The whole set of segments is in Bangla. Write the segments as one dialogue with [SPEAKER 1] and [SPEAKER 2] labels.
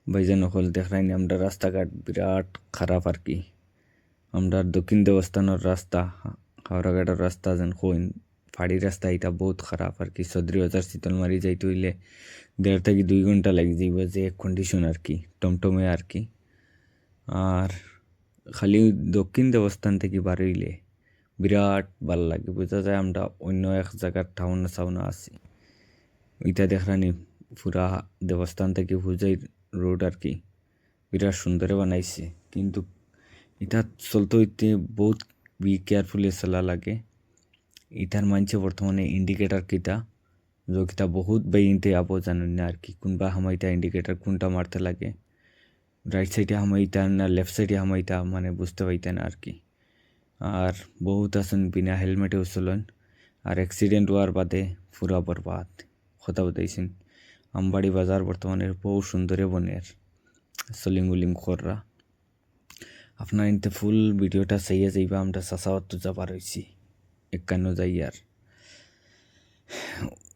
[SPEAKER 1] ভাইজান হল দেখাইনি আমরা রাস্তাঘাট বিরাট খারাপ আর কি। আমরা দক্ষিণ দেবস্থানের রাস্তা হাওড়াঘাটের রাস্তা যেন কইন ফাড়ি রাস্তা এটা বহুত খারাপ আর কি। চৌধুরী বাজার শীতলমারি যাইতে হইলে 1.5 থেকে 2 ঘন্টা লাগি যাইব, যে কন্ডিশন আর কি, টমটমে আর কি। আর খালি দক্ষিণ দেবস্থান থেকে বার হইলে বিরাট ভাল লাগে, বোঝা যায় আমরা অন্য এক জায়গার টাউনে সাউনা আছি। ওইটা দেখানি পুরা দেবস্থান থেকে হুজাই রোড আর কি, বিরাট সুন্দরে বানাইছে। কিন্তু এটা চলতে হইতে বহুত কেয়ারফুলি চলা লাগে। ইটার মানছে বর্তমানে ইন্ডিকেটার কিটা যা বহুত বেইনতে আবো জানেন না আর কি, কোনবা হামাইটা ইন্ডিকেটার কোনটা মারতে লাগে, রাইট সাইডে হামাইটা না লেফট সাইডে হামাইটা মানে বুঝতে পাইতেন না আর কি। আর বহুত আছেন বিনা হেলমেটেও চলেন, আর অ্যাক্সিডেন্ট হওয়ার বাদে পুরা বরবাদ। কথা বতাইছেন আমবাড়ি বাজার বর্তমানে বহু সুন্দরে বনের সলিং উলিং খররা। আপনার ইনতে ফুল ভিডিওটা চাইয়া যাইবা। আমরা চাচাওয়াত যাবার হয়েছি একান্ন যাই। আর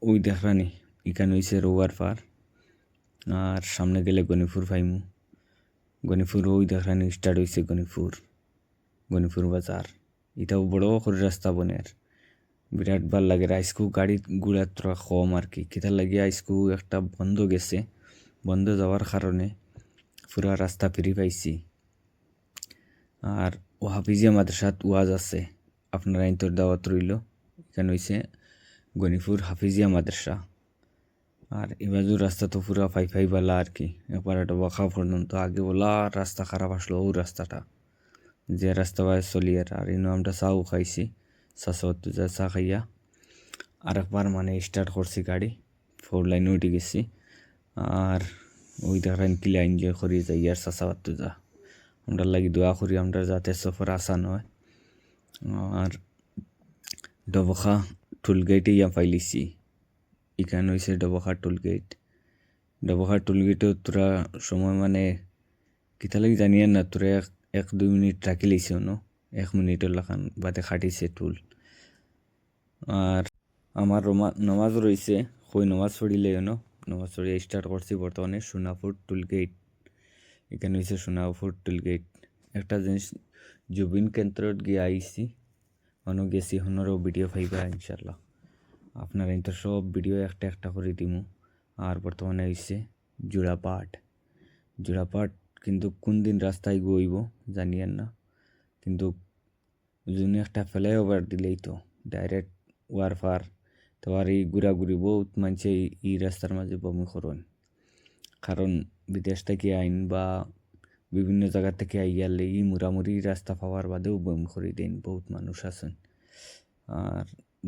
[SPEAKER 1] ওই দেখানি ইকান হয়েছে রোয়ার পার, আর সামনে গেলে গণিপুর ফাইমু। গণিপুর ওই দেখানি স্টার্ট হয়েছে গণিপুর বাজার। এটাও বড় করে রাস্তা বনের, বিরাট ভাল লাগে। আইসকু গাড়ি গুড়া তোরা কম আর কি, কিতার লাগে আইসকু একটা বন্ধ গেছে, বন্ধ যাওয়ার কারণে পুরা রাস্তা ফিরি পাইছি। আর ও হাফিজিয়া মাদ্রাসাত ওয়াজ আছে, আপনারা ইন্তর দাওয়াত রইল। এখানে হয়েছে গণিপুর হাফিজিয়া মাদ্রাসা। আর এবাজুর রাস্তা তো পুরা ফাই বালা আর কি, একবার একটা ওয়াখা পর্যন্ত। আগে বলা রাস্তা খারাপ আসলো, ও রাস্তাটা যে রাস্তা বাই চলি। আর ইনো আমরা চাও খাইছি, চা খাইয়া আর একবার মানে স্টার্ট করছি গাড়ি, 4 লাইনে উঠে গেছি। আর ওই দেখান কিলা এনজয় করি যাই আর চাচাবাত্তু যা। আমরা লাগি দোয়া করি আমরা যাতে সফর আসান হয়। আর ডবখা টুলগেটে ইয়া পাইলিছি, এখানে হয়েছে ডবখা টুলগেট। ডবখা টুলগেটেও তোরা সময় মানে কিতা লাগি জানিয়ে না, তোরা 1-2 মিনিট রাখি লিছে ন, 1 মিনিটের লাখান বাদে খাটিছে টুল। আর আমার নমাজ রয়েছে, কই নমাজ পড়িলে নমাজ পড়িয়ে স্টার্ট করছি বর্তমানে সোনাপুর টুলগেট। এখানে হয়েছে সোনাপুর টুলগেট। একটা জিনিস জুবিন কেন্দ্রত গিয়ে আইছি, গেছি হনেরও ভিডিও পাইবা ইনশাল্লাহ। আপনারা ইন্টার সব ভিডিও একটা একটা করে দিমু। আর বর্তমানে হয়েছে জোড়াপাট কিন্তু কোন দিন রাস্তায় গইব জানিয়েন না, কিন্তু যদি একটা ফ্লাইওভার দিলেই তো ডাইরেক্ট ওয়ার ফার। তো আর এই ঘুরাঘুরি বহুত মানছে এই রাস্তার মাঝে বমি করুন, কারণ বিদেশ থেকে আইন বা বিভিন্ন জায়গা থেকে আইয়ালে এই মুড়ামুড়ি রাস্তা পাওয়ার বাদেও বমি করে দেন বহুত মানুষ আছেন। আর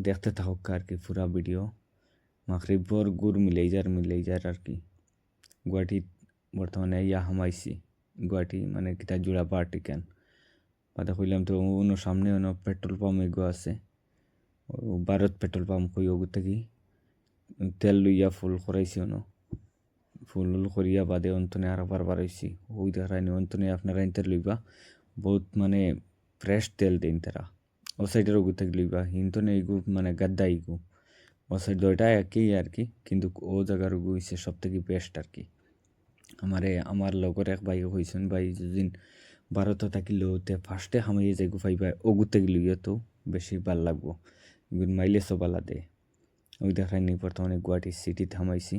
[SPEAKER 1] দেখতে থাকুক আর কি পুরা ভিডিও। মাগরিবর গুড় মিলেই যার আর কি। গুয়াহাটিত বর্তমানে ইয়া হামাইছি, গুয়াহাটি মানে কিতা জোড়াপাট কেন বাদে কইলাম তো অন্য সামনে অন্য পেট্রোল পাম্প এগো আছে, ভারত পেট্রোল পাম্প কই ওগু থাকি তেল লইয়া ফুল করাইছি ফুল করিয়া বাদে অন্তনে আর বারবার হয়েছি। ওই দেখায়নি অন্তনে আপনারা ইন্টার লইবা, বহুত মানে ফ্রেশ তেল দেন তারা। ও সাইডের ওগু থেকে লইবা, হিন্তনে এইগু মানে গাদ্দা এইগু ও সাইড দুইটা একই আর কি, কিন্তু ও জায়গার ওগু হয়েছে সব থেকে বেস্ট আর কি। আমার লগর এক ভাই হয়েছেন, ভাই যদিন ভারত থাকিলেও তে ফার্স্টে হামাইয়ে যাইগু পাইবা ওগু থেকে লইয়া তো বেশি ভাল লাগবো, মাইলেজও বালা দে। ওই দেখায়নি বর্তমানে গুয়াহাটি সিটিত হামাইছি,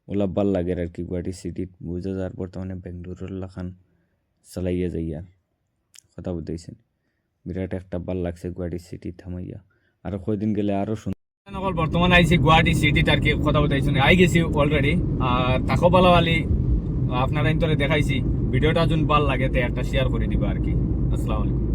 [SPEAKER 1] ওলা ভাল লাগে আর কি। গুয়াহাটি সিটিত বুঝা যার বর্তমানে বেঙ্গলোরের লাখান চালাইয়া যাই আর কথা বলতেছেন, বিরাট একটা ভাল লাগছে গুয়াহাটি সিটি থামাইয়া। আর কয়দিন গেলে আরো সুন্দর।
[SPEAKER 2] বর্তমানে আইছি গুয়াহাটি সিটিতে আর কি, কথা বলতেছেন আই গেছি অলরেডি। আর তাকো বালাওয়ালি আপনারা ইন্তরে দেখাইছি, ভিডিওটা যদি ভাল লাগে তে একটা শেয়ার করে দিবা আর কি। আসসালামু আলাইকুম।